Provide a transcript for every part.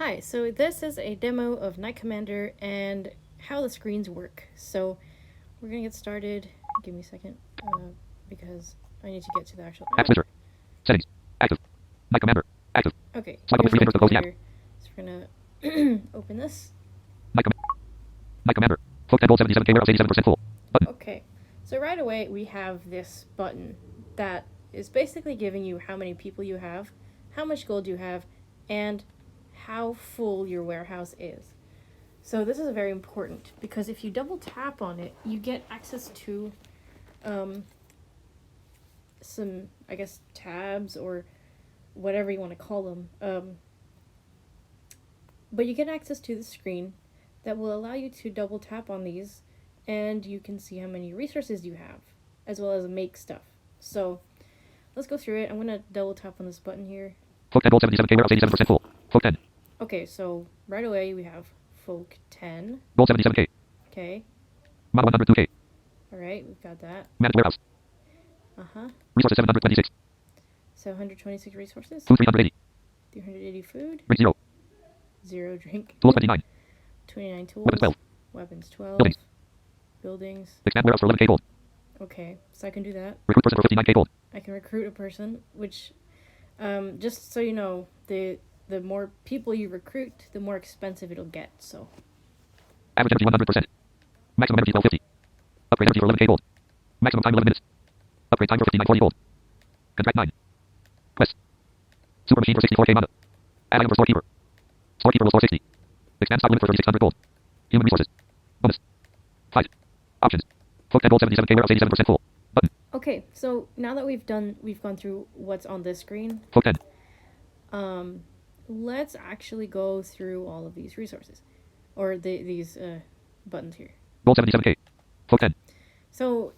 Hi, so this is a demo of Knight Commander and how the screens work. So we're gonna get started. Give me a second, because I need to get to the actual App app. switcher. Settings. Active. Knight Commander. Active. Okay, Swipe up with here's three Knight fingers to close the app. Commander. So we're gonna open this. Knight Commander. Folk 10 gold 77k warehouse 87% full. Button. Okay, so right away we have this button that is basically giving you how many people you have, how much gold you have, and how full your warehouse is. So this is very important because if you double tap on it, you get access to some, I guess, tabs or whatever you want to call them. But you get access to the screen that will allow you to double tap on these and you can see how many resources you have as well as make stuff. So let's go through it. I'm going to double tap on this button here. Folk 10 gold 77k warehouse 87% full. Folk 10. Okay, so right away we have folk 10. Gold 77k. Okay, Mod 102k. all right, we've got that. Managed warehouse. Uh-huh. Resources 726. 726 resources. Food 380. 380 food. Drink 0. 0 drink. Tools 29. 29 tools. Weapons 12. Weapons 12. Buildings. Buildings. Expand warehouse for 11k gold. Okay, so I can do that. Recruit person for 59k gold. I can recruit a person, which, just so you know, the more people you recruit, the more expensive it'll get. So Average energy 100%. Maximum energy 1250. Upgrade energy for 11k gold. Maximum time 11 minutes. Upgrade time for 5940 gold. Contract 9. Quest. Super machine for 64k mana. Add item for storekeeper. Storekeeper will store 60. Expand stock limit for 3600 gold. Human resources. Bonus. Fight. Options. Folk 10 gold 77k warehouse 87% full. Button. okay, so now that we've gone through what's on this screen, Folk 10. let's actually go through all of these resources, or these buttons here. Gold 77k. Folk 10. So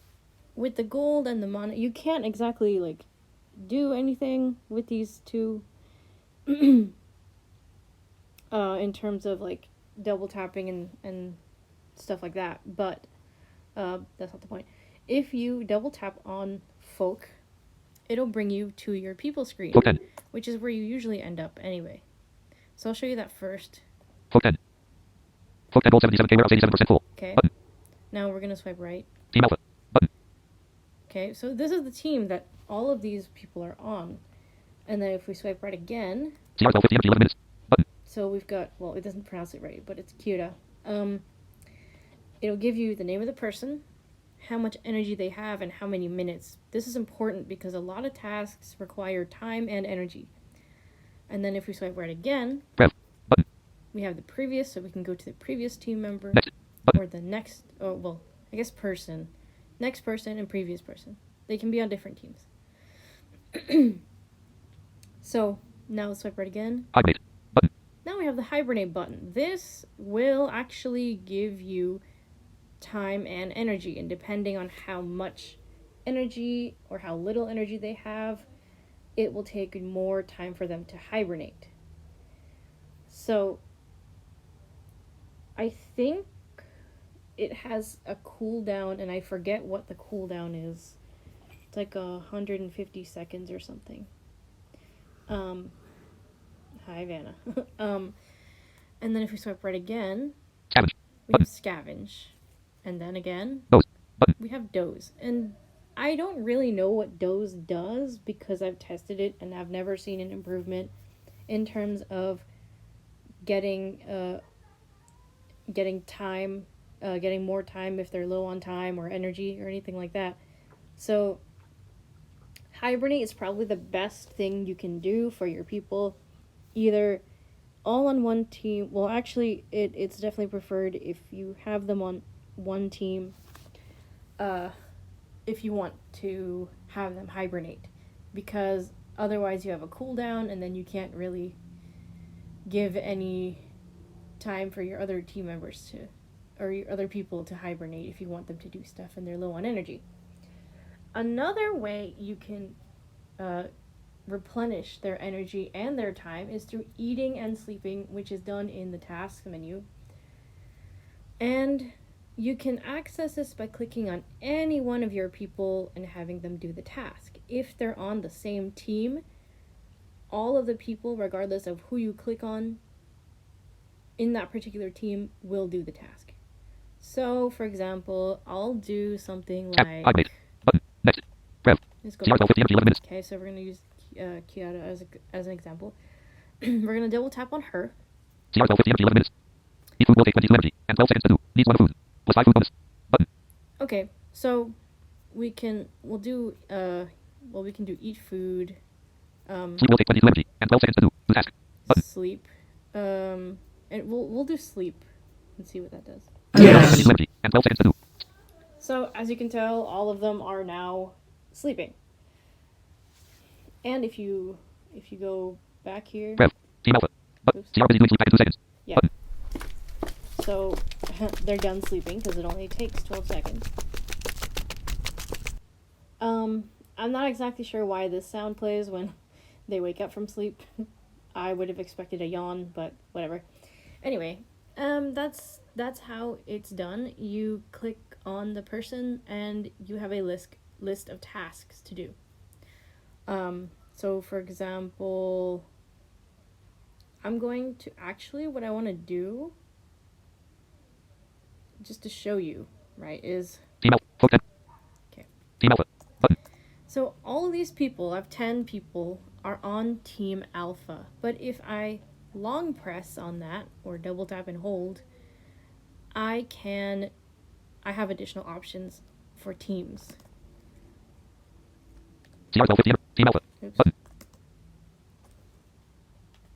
with the gold and the mana, you can't exactly like do anything with these two in terms of like double tapping and stuff like that, but that's not the point. If you double tap on folk, it'll bring you to your people screen, Folk 10. which is where you usually end up anyway. So I'll show you that first. Folk 10. Folk 10 gold 77k warehouse 87% full. Okay. Button. Now we're gonna swipe right. Team Alpha. Button. Okay, so this is the team that all of these people are on. And then if we swipe right again, CR 1250 energy 11 minutes. Button. so we've got, well, it doesn't pronounce it right, but it's Kira. It'll give you the name of the person, how much energy they have, and how many minutes. This is important because a lot of tasks require time and energy. And then if we swipe right again, Rev. Button. we have the previous, so we can go to the previous team member, Next. Button. or the next, oh, well, I guess person. Next person and previous person. They can be on different teams. So now let's swipe right again. Hibernate. Button. Now we have the hibernate button. This will actually give you time and energy, and depending on how much energy or how little energy they have, it will take more time for them to hibernate. So I think it has a cooldown, and I forget what the cooldown is. It's like 150 seconds or something. Hi, Vanna. And then if we swipe right again, Scavenge. we have scavenge. And then again, Doze. Button. we have doze. And I don't really know what doze does because I've tested it and I've never seen an improvement in terms of getting time, getting more time if they're low on time or energy or anything like that. So hibernate is probably the best thing you can do for your people, either all on one team. Well, actually, it's definitely preferred if you have them on one team, if you want to have them hibernate, because otherwise you have a cooldown and then you can't really give any time for your other team members to, or your other people to hibernate if you want them to do stuff and they're low on energy. Another way you can replenish their energy and their time is through eating and sleeping, which is done in the task menu. And you can access this by clicking on any one of your people and having them do the task. If they're on the same team, all of the people, regardless of who you click on, in that particular team will do the task. So, for example, I'll do something Tab. like. Hibernate. Button. Next. Rev. Let's go CR 12 50 energy 11 minutes. Okay, so we're gonna use Kiara as an example. We're gonna double tap on her. CR 12 50 energy 11 minutes. Eat food will take 22 energy and 12 seconds to do. Needs 1 food. Plus 5 food bonus. Button. Okay, so we'll do we can do eat food, Sleep will take 22 energy and 12 seconds to do. Do task. Button. sleep, and we'll do sleep and see what that does. 22 energy and 12 seconds to do. So as you can tell, all of them are now sleeping. And if you go back here, Rev. Team Alpha. Button. Oops. CR busy doing sleep back in 2 seconds. yeah. Button. So they're done sleeping because it only takes 12 seconds. I'm not exactly sure why this sound plays when they wake up from sleep. I would have expected a yawn, but whatever. Anyway, that's how it's done. You click on the person and you have a list of tasks to do. So for example, I'm going to what I want to do, just to show you, right, is Team Alpha. Focus 10. Okay. Team Alpha. Button. So all of these people, I have 10 people, are on Team Alpha. But if I long press on that, or double tap and hold, I have additional options for teams. CR 12 50 energy. Team Alpha. Oops. Button.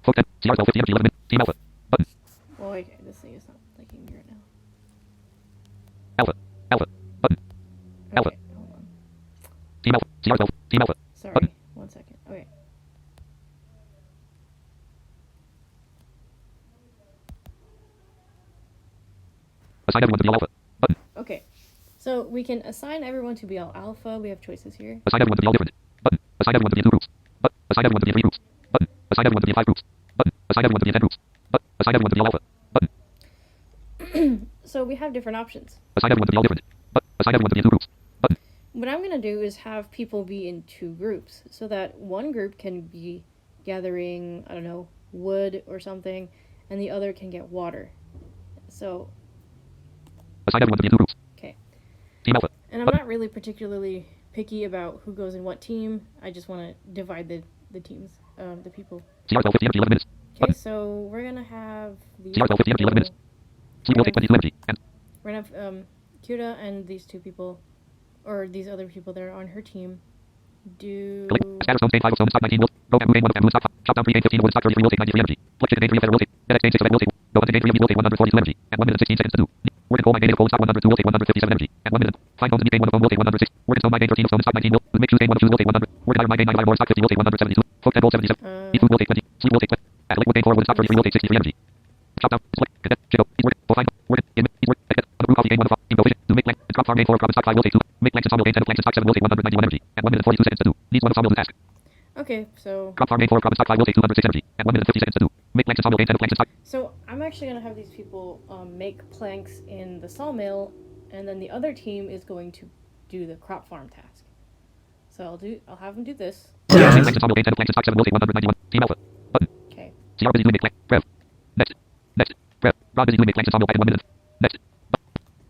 Focus 10. CR 12 50 energy 11 minutes. Team Alpha. Button. Well, okay, this thing is not liking me right now. Alpha. Alpha. Button. Alpha. Okay, hold on. Team Alpha. CR 12. Team Alpha. Sorry, Button. 1 second. Okay. Assign everyone to be all alpha. Button. Okay. So we can assign everyone to be all alpha. We have choices here. Assign everyone to be all different. Button. Assign everyone to be in 2 groups. Button. Assign everyone to be in 3 groups. Button. Assign everyone to be in 5 groups. Button. Assign everyone to be in 10 groups. Button. Assign everyone to be all alpha. Button. So we have different options. Assign everyone to be all different. Button. Assign everyone to be in 2 groups. Button. What I'm going to do is have people be in 2 groups so that one group can be gathering, I don't know, wood or something, and the other can get water. So, Assign everyone to be in 2 groups. okay. Team Alpha. And I'm not really particularly picky about who goes in what team. I just want to divide the teams, the people. CR 12 50 energy 11 minutes. Okay, so we're going to have these CR 12 50 energy 11 minutes. Sleep will take 22 energy and We're going to have Kyura and these 2 people, or these other people that are on her team, do... click. Scatter stone stage 5 of stone stock 19 will. Go and move gain 1 of 10 will stock. Shop down 3 gain 15 wood stock 33 will take 93 energy. Flick chicken gain 3 of federal will take. Dead exchange 6 of ed will take. Go on to gain 3 of will take 142 energy. And 1 minute and 16 seconds to do. Word and coal mine gain of gold stock 102 will take 157 energy. And 1 minute. Find homes and gain 1 of bone will take 106. Word and stone mine gain 13 of stone stock 19 will. Make shoes gain 1 of shoes will take 100. Word and iron mine gain 9 of iron ore stock 50 will take 172. Folk 10 gold 77. Eat food will take 20. Sleep will take 20. At liquid gain 4 wood stock 33 will take 63 energy. Shop down. Select. Cadet. Chico. Eat word. Go find. Word. In. Eat word. Cadet. On the brew coffee gain 1 of five. Ingo vision. Do make plank. Crop farm gain 4 of crop stock 5 will take 2. Make planks and sawmill gain 10 of planks and stock 7 will take 191 energy. And 1 minute and 42 seconds to do. Needs 1 of sawmill to task. Okay, so... Crop farm gain 4 of crop stock 5 will take 206 energy. And 1 minute and 50 seconds to do. Make planks and sawmill gain 10 of planks and stock. So I'm actually going to have these people make planks in the sawmill, and then the other team is going to do the crop farm task. So I'll have them do this. Make planks and sawmill gain 10 of planks and stock 7 will take 191. Team Alpha. Button. Okay. CR busy doing make plank. Rev. Next. Next. Rev. Rod busy doing make planks and sawmill back in 1 minute. Next.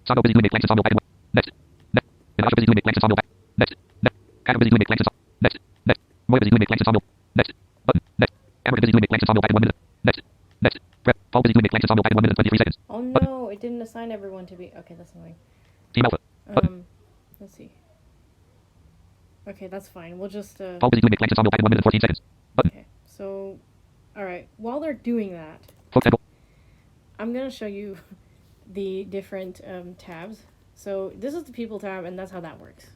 Sago busy doing make planks and sawmill back in 1. Next. Next. Inasha busy doing make planks and sawmill back. Next. Next. Kaka busy doing make planks and sawmill. Next. Next. Moya busy doing make planks and sawmill. Next. Button. Next. America busy doing make planks and sawmill back in 1 minute. Next. Next. Rev. Paul busy doing make planks and sawmill back in 1 minute and 23 seconds. Oh no, it didn't assign everyone to be... Okay, that's annoying. Team Alpha. Button. Let's see. Okay, that's fine. We'll just... Paul busy doing make planks and sawmill back in 1 minute and 14 seconds. Button. Okay, so... Alright, while they're doing that, Folk temple. I'm going to show you the different tabs. So this is the people tab, and that's how that works.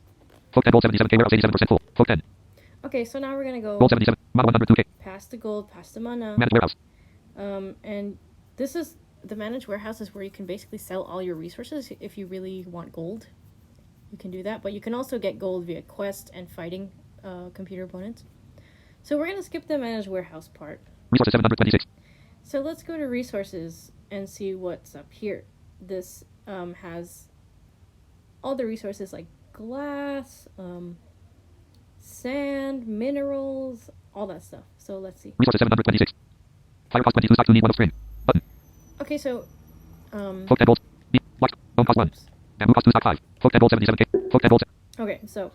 Folk 10 gold 77k warehouse 87% full. Folk 10. Okay, so now we're going to go Gold 77. Mana 102k. past the gold, past the mana. Managed warehouse. And this is... The managed warehouse is where you can basically sell all your resources if you really want gold. You can do that, but you can also get gold via quest and fighting computer opponents. So we're going to skip the managed warehouse part. Resources 726. So let's go to resources and see what's up here. This has all the resources like glass, sand, minerals, all that stuff. So let's see. Resources 726. Fire cost 22 stock 2 need 1 of string. Button. Okay. Okay, so Folk 10 gold. B. Locked. Bone cost 1. oops. Bamboo cost 2 stock 5. Folk 10 gold 77k. Folk 10 gold. Okay, so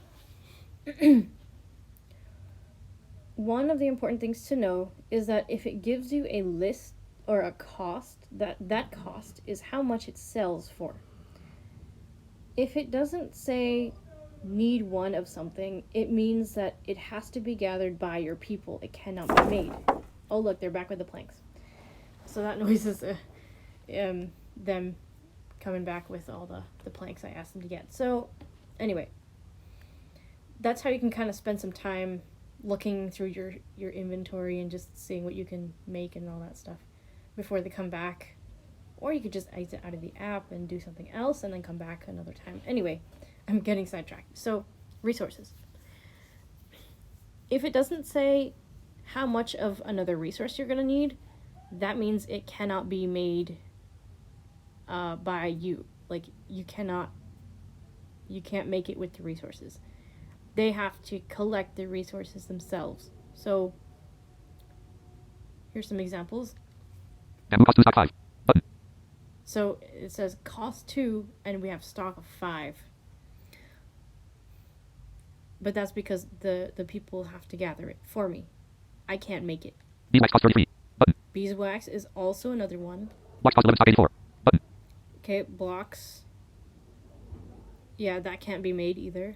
one of the important things to know is that if it gives you a list or a cost, that cost is how much it sells for. If it doesn't say need one of something, it means that it has to be gathered by your people. It cannot be made. Oh look, they're back with the planks. So that noise is them coming back with all the planks I asked them to get. So anyway, that's how you can kind of spend some time looking through your inventory and just seeing what you can make and all that stuff before they come back. Or you could just exit out of the app and do something else and then come back another time. Anyway, I'm getting sidetracked. So, resources. If it doesn't say how much of another resource you're going to need, that means it cannot be made by you. Like, you can't make it with the resources. They have to collect the resources themselves. So, here's some examples. Bamboo cost 2 stock 5. Button. So it says cost 2 and we have stock of 5. But that's because the people have to gather it for me. I can't make it. Beeswax cost 33. Button. Beeswax is also another one. Blocks cost 11 stock 84. Button. Okay, blocks. Yeah, that can't be made either.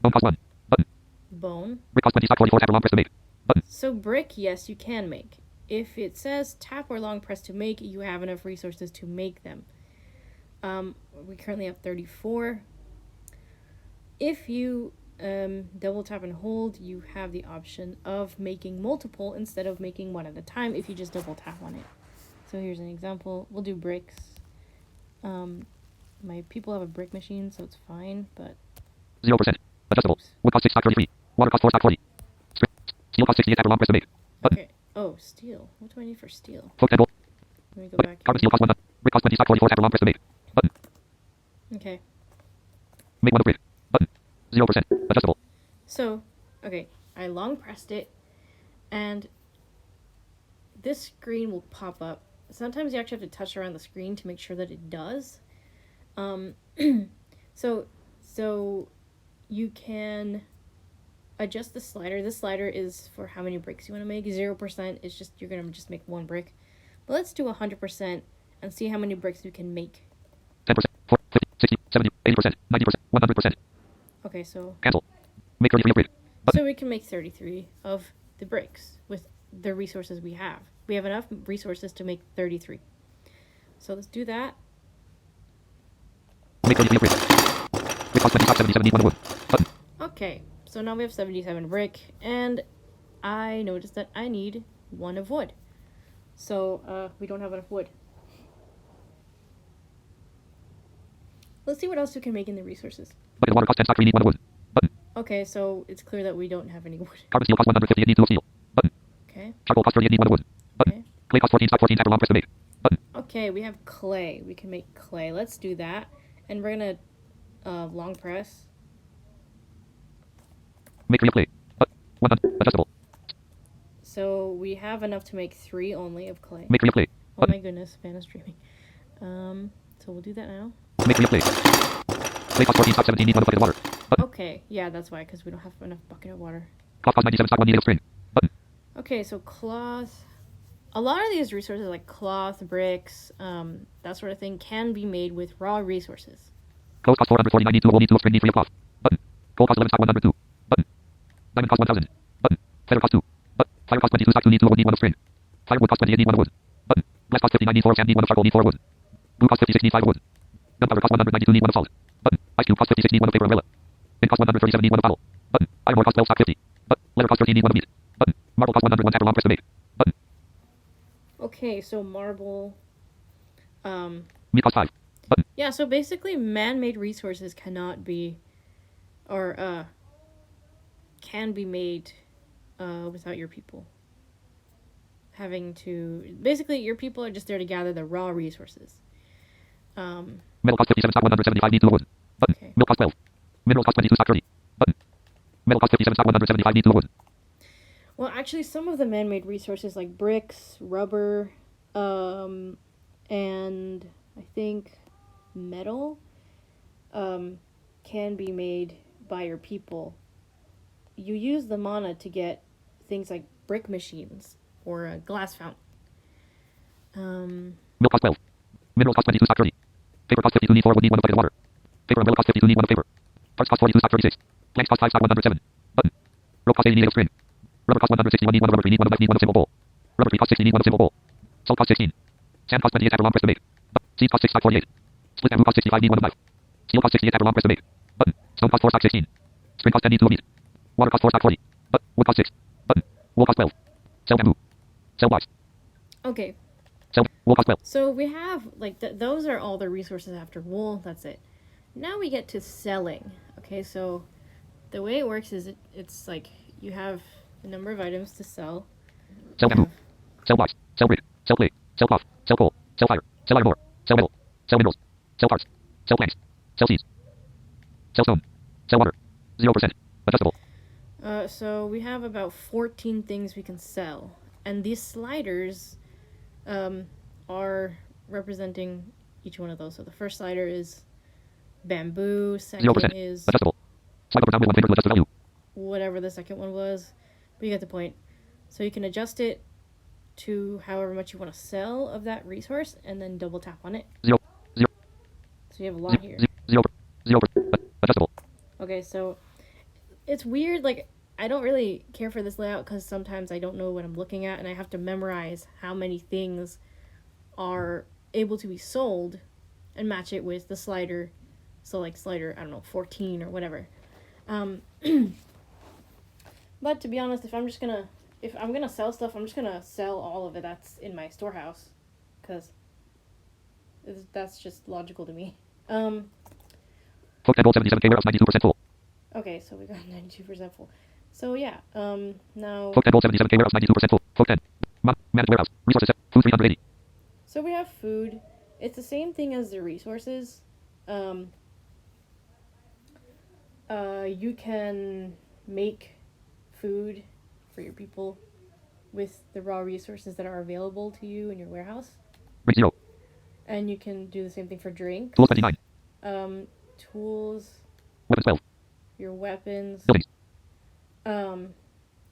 Bone cost 1. Button. Bone. Brick cost 20 stock 44 tap or long press to make. Button. So brick, yes, you can make. If it says tap or long press to make, you have enough resources to make them. We currently have 34. If you double tap and hold, you have the option of making multiple instead of making one at a time if you just double tap on it. So here's an example. We'll do bricks. My people have a brick machine, so it's fine, but 0%. Adjustable. Wood cost 6 stock 33. Water cost 4 stock 40. Steel cost 68 tap or long press to make. Button. okay. Oh, steel. What do I need for steel? Folk 10 gold. Let me go Button. back. Carbon steel cost 1. Brick cost 20 stock 44 tap or long press to make. Button. Okay. Make 1 of brick. Button. 0%. Adjustable. So, okay, I long pressed it, and this screen will pop up. Sometimes you actually have to touch around the screen to make sure that it does. So you can adjust the slider. This slider is for how many bricks you want to make. 0% is just, you're going to just make 1 brick. But let's do 100% and see how many bricks you can make. 10%. 4, 50, 60, 70, 80%, 90%, 100%. Okay, so Cancel. Make 33 of brick. Button. so we can make 33 of the bricks with the resources we have. We have enough resources to make 33. So let's do that. Make 33 of brick. Brick cost 20 stock 77 need 1 of wood. Button. Okay, so now we have 77 brick, and I noticed that I need 1 of wood. So we don't have enough wood. Let's see what else we can make in the resources. Bucket of water cost 10 stock 3 need 1 of wood. Button. Okay, so it's clear that we don't have any wood. Carbon steel cost 150 it need 2 of steel. Button. Okay, Charcoal cost 30 it need 1 of wood. Button. okay. Clay cost 14 stock 14 tap or long press to make. Button. Okay, we have clay. We can make clay. Let's do that. And we're gonna long press. Make 3 of clay. 100. Adjustable. So we have enough to make 3 only of clay. Make 3 of clay. Oh my goodness, fan is streaming. So we'll do that now. Make 3 of clay. Clay cost 14 stock 17 need 1 of bucket of water. Button. Okay, yeah, that's why, because we don't have enough bucket of water. Cloth cost 97 stock 1 need of string. Button. Okay, so cloth. A lot of these resources, like cloth, bricks, that sort of thing, can be made with raw resources. Clothes cost 449 need 2 of wool need 2 of string need 3 of cloth. Button. Gold cost 11 stock 102. Button. Diamond cost 1000. Button. Feather cost 2. Button. Fire cost 22 stock 2 need 2 of wood need 1 of string. Firewood cost 20 it need 1 of wood. Button. Glass cost 59 need 4 of sand need 1 of charcoal need 4 of wood. Glue cost 56 need 5 of wood. Gunpowder cost 192 need 1 of salt. Button. Ice cube cost 56 need 1 of paper umbrella. Ink cost 137 need 1 of bottle. Button. Iron ore cost 12 stock 50. Button. Leather cost 13 need 1 of meat. Button. Marble cost 101 tap or long press to make. Button. Okay, so marble. Meat cost 5. Button. Yeah, so basically man-made resources cannot be, or can be made without your people. Having to, basically your people are just there to gather the raw resources. Metal cost 57 stock 175 need 2 of wood. Button. Okay. Milk cost 12. Mineral cost 22 stock 30. Button. Metal cost 57 stock 175 need 2 of wood. Well, actually, some of the man-made resources like bricks, rubber, and I think metal can be made by your people. You use the mana to get things like brick machines or a glass fountain. Milk cost 12. Minerals cost 22 stock 30. Paper cost 52 need 4 wood need 1 bucket of water. Paper umbrella cost 52 need 1 of paper. Parts cost 42 stock 36. Planks cost 5 stock 107. Button. Rope cost 80 need 8 of string. Rubber cost 161 need 1 of rubber tree need 1 of knife need 1 of simple bowl. Rubber tree cost 60 need 1 of simple bowl. Salt cost 16. Sand cost 28 after long press to make. Seeds cost 6 stock 48. Split bamboo cost 65 need 1 of knife. Steel cost 68 after long press to make. Button. Stone cost 4 stock 16. String cost 10 need 2 of meat. Water cost 4 stock 40. Wood cost 6. Button. Wool cost 12. Sell bamboo. Sell blocks. Okay, Sell wool cost 12. so we have like those are all the resources after wool. That's it. Now we get to selling. Okay, so the way it works is it's like you have a number of items to sell. Sell You bamboo. have Sell blocks. Sell brick. Sell clay. Sell cloth. Sell coal. Sell fire. Sell iron ore. Sell metal. Sell minerals. Sell parts. Sell planks. Sell seeds. Sell stone. Sell water. 0%. Adjustable. So we have about 14 things we can sell, and these sliders are representing each one of those. So the first slider is bamboo, 0%. second is Adjustable. Swipe up or down with one finger to adjust the value. whatever the second one was, but you get the point. So you can adjust it to however much you want to sell of that resource, and then double tap on it. 0. 0. So you have a lot here. 0. 0. Adjustable. Okay, so it's weird. Like, I don't really care for this layout because sometimes I don't know what I'm looking at, and I have to memorize how many things are able to be sold and match it with the slider. So, like, slider, I don't know, 14 or whatever. But to be honest, if I'm gonna sell stuff, I'm just gonna sell all of it that's in my storehouse, because that's just logical to me. Folk and gold 77k warehouse 92% full. Okay, so we got 92% full. So yeah, now Folk and gold 77k warehouse 92% full. Folk 10. Managed warehouse. Resources set. Food 380. so we have food. It's the same thing as the resources. You can make food for your people with the raw resources that are available to you in your warehouse, Rate 0. and you can do the same thing for drinks. Tools 29. Tools, Weapons 12. your weapons. Buildings.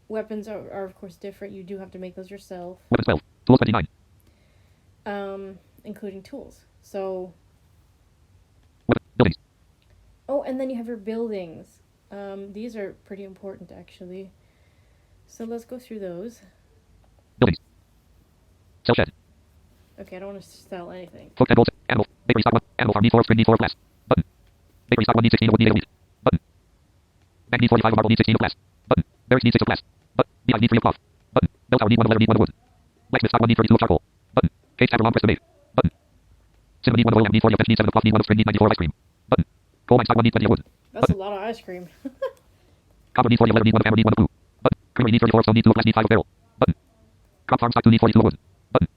Weapons are of course different. You do have to make those yourself. Weapons 12. Tools 29. Including tools. So, Buildings. oh, and then you have your buildings. These are pretty important actually. So let's go through those. Buildings. Sell shed. Okay, I don't want to sell anything. Folk and gold. Animal. Bakery stock 1. Animal farm need 4 of spring need 4 of glass. Button. Bakery stock 1 need 16 of wood need 8 of wheat. Button. Bank need 45 of marble need 16 of glass. Button. Barracks need 6 of glass. Button. Beehive need 3 of cloth. Button. Bell tower need 1 of leather need 1 of wood. Blacksmith stock 1 need 32 of charcoal. Button. Cage tap long press to make. Button. Cinnamon need 1 of oil lamp need 40 of fetch need 7 of cloth need 1 of string need 94 of ice cream. Button. Coal mine stock 1 need 20 of wood. That's a lot of ice cream. Copper need 40 of leather need 1 of hammer need 1 of glue. Button. Creamery need 34 of stone need 2 of glass need 5 of barrel. Button. Crop farm stock 2 need 42 of wood. Button.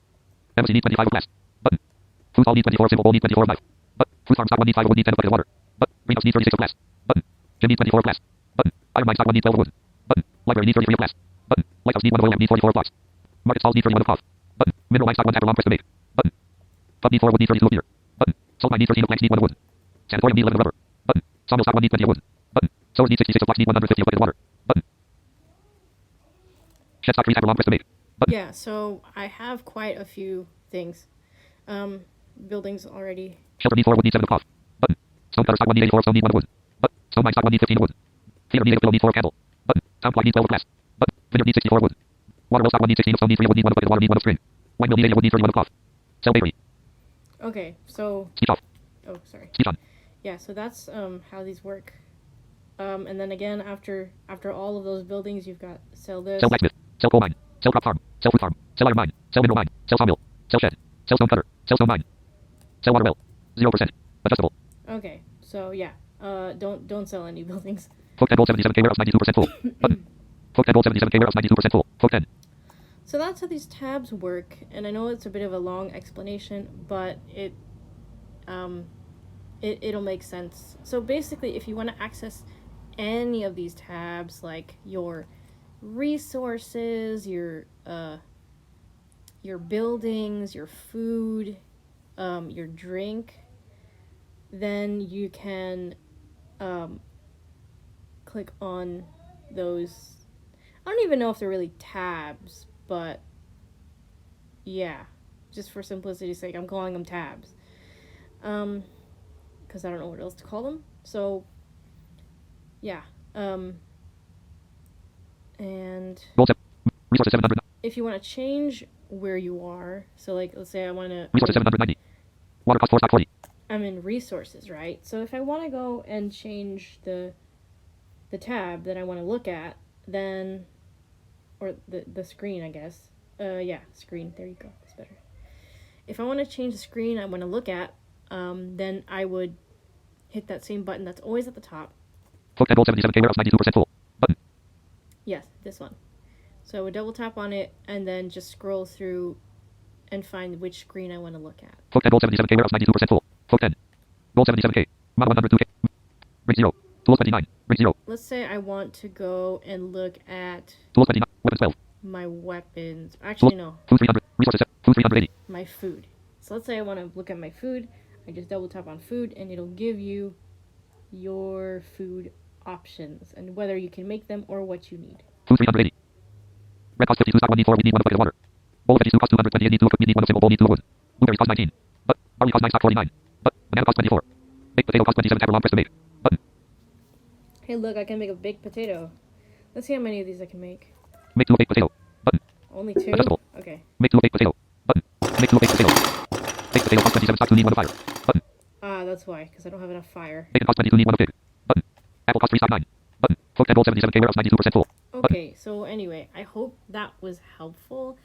Embassy need 25 of glass. Button. Food hall need 24 of simple bowl need 24 of knife. Button. Food farm stock 1 need 5 of wood need 10 of bucket of water. Button. Greenhouse need 36 of glass. Button. Gym need 24 of glass. Button. Iron mine stock 1 need 12 of wood. Button. Library need 33 of glass. Button. Lighthouse need 1 of oil lamp need 44 of blocks. Market stalls need 31 of cloth. Button. Mineral mine stock 1 tap long press to make. Button. Pub need 4 of wood need 32 of beer. Button. Salt mine need 13 of planks need 1 of wood. Sanatorium need 11 of rubber. Button. Sawmill stock 1 need 20 of wood. Button. Sewers need 66 of blocks need 150 of bucket of water. Button. Shed stock 3 tap long press to make. Button. Yeah, so I have quite a few things. Buildings already. Shelter need 4 wood need 7 of cloth. Button. Stone cutter stock 1 need 84 of stone need 1 of wood. Button. Stone mine stock 1 need 15 of wood. Theater need 8 of pillow need 4 of candle. Button. Town flag need 12 of glass. Button. Vineyard need 64 of wood. Water well stock 1 need 16 of stone need 3 of wood need 1 of bucket of water need 1 of string. Wine mill need 8 of wood need 31 of cloth. Sell bakery. Okay, so Speech off. oh sorry. Speech on. Yeah, so that's how these work. And then again after all of those buildings, you've got sell this. Sell blacksmith. Sell coal mine. Sell crop farm. Sell fruit farm. Sell iron mine. Sell mineral mine. Sell sawmill. Sell shed. Sell stone cutter. Sell stone mine. Sell water well. 0%. Adjustable. Okay, so yeah, don't sell any buildings. Folk 10 gold 77k warehouse 92% full. Button. Folk 10 gold 77k warehouse 92% full. Folk 10. So that's how these tabs work, and I know it's a bit of a long explanation, but it'll make sense. So basically, if you want to access any of these tabs, like your resources, your buildings, your food, your drink, then you can click on those. I don't even know if they're really tabs, but yeah, just for simplicity's sake, I'm calling them tabs. Because I don't know what else to call them. So, yeah. And Goal 7. Resources 700. if you want to change where you are, so like let's say I want to. Resources 790. Water cost 4 stock 40. I'm in resources, right? So if I want to go and change the tab that I want to look at, then or the screen, I guess. Yeah, screen. There you go. It's better. If I want to change the screen I want to look at, then I would hit that same button that's always at the top. Focus and goal 77K warehouse 92% full. Button. Yes, this one. So I would double tap on it and then just scroll through and find which screen I want to look at. Focus and goal 77K warehouse 92% full. Focus 10. Goal 77K. Model 102K. Rate 0. Tools 29. Rate 0. Let's say I want to go and look at Tools 29. Weapons 12. my weapons. Actually, no, Food 300. Resources 7. Food 380. my food. So let's say I want to look at my food. I just double tap on food and it'll give you your food options and whether you can make them or what you need. Food 380. Red cost 52 stock 1 need 4 we need 1 bucket of water. Bowl of veggies 2 cost 220 need 2 of fruit we need 1 of simple bowl need 2 of wood. Blueberries cost 19. But barley cost 9 stock 49. But banana cost 24. Baked potato cost 27 tab or long press to make. Button. Hey, look, I can make a baked potato. Let's see how many of these I can make. Make 2 of baked potato. Button. Only 2? Adjustable. Okay. Make 2 of baked potato. Button. Make 2 of baked potato. Baked potato cost 27 stock 2 need 1 of fire. Button. Ah, that's why, because I don't have enough fire. Bacon cost 22 need 1 of pig. Button. Apple cost 3 stock 9. Button. Focus and goal 77K warehouse 92% full. Okay, so anyway, I hope that was helpful.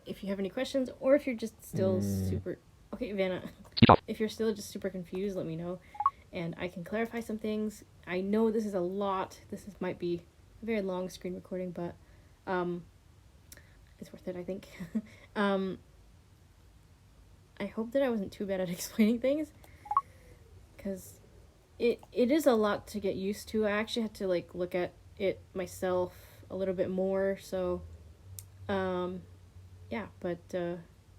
If you have any questions, or if you're just still super... Okay, Vanna, Speech off. if you're still just super confused, let me know, and I can clarify some things. I know this is a lot. Might be a very long screen recording, but it's worth it, I think. I hope that I wasn't too bad at explaining things, because it is a lot to get used to. I actually had to like look at it myself a little bit more, so yeah, but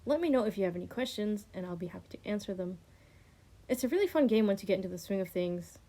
let me know if you have any questions and I'll be happy to answer them. It's a really fun game once you get into the swing of things.